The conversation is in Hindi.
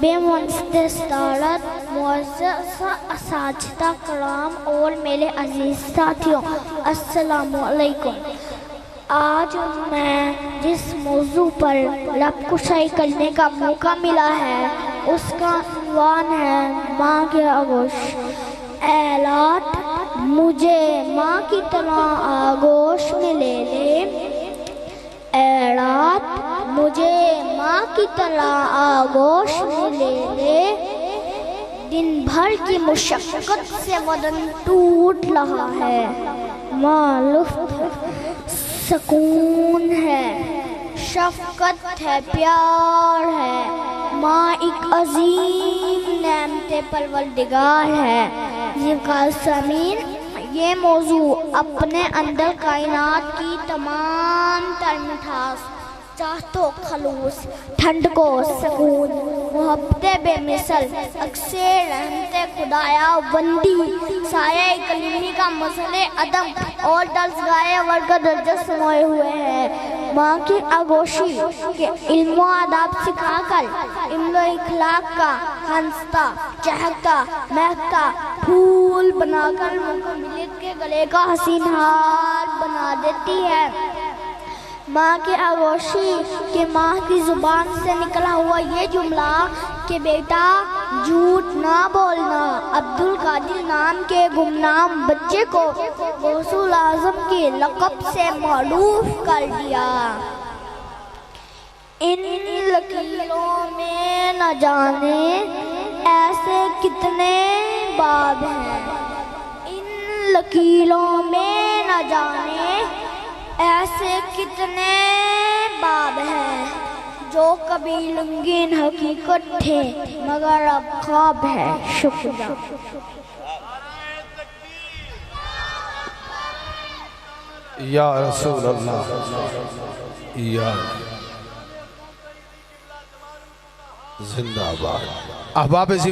बेमुस्तस्तारत मुअज़्ज़ज़ असातिज़ा कराम और मेरे अजीज़ साथियों, अस्सलामु अलैकुम। आज मैं जिस मौजू पर लब कुशाई करने का मौका मिला है उसका उन्वान है माँ के आगोश। ऐ लाट मुझे माँ की तरह आगोश में ले ले, ऐ लाट मुझे माँ की तरह आगोश में ले ले। दिन भर की मुशक्क़त से बदन टूट रहा है, माँ लुत्फ़ सुकून है, शफ़क़त है, प्यार है। माँ एक अज़ीम नेमते परवरदिगार है। ये मौजू अपने अंदर कायनात की तमाम तर मिठास, चाहतो खलूस, ठंड को सुकून, मोहब्बते बेमिसल, अक्से रहमते खुदाया बंदी, साये कलीमी का मसले अदम और दर्जगाए वर्ग दर्जा समाये हुए हैं। माँ की आगोशी के इल्म आदाब सिखाकर इल्म इखलाक का हंसता, चहकता, महकता फूल बनाकर मुकम्मलियत के गले का हसीन हार बना देती है। माँ की आगोशी के माँ की ज़ुबान से निकला हुआ ये जुमला कि बेटा झूठ ना बोलना, अब्दुल कादिर नाम के गुमनाम बच्चे को गौसुल आज़म के लक़ब से मारूफ कर दिया। इन लकीरों में न जाने ऐसे कितने बाब हैं, इन लकीरों में न जाने ऐसे कितने बाब हैं जो कभी रंगीन हकीकत थे मगर अब ख्वाब है। शुक्रिया। या रसूल अल्लाह, या जिंदाबाद। अहबाब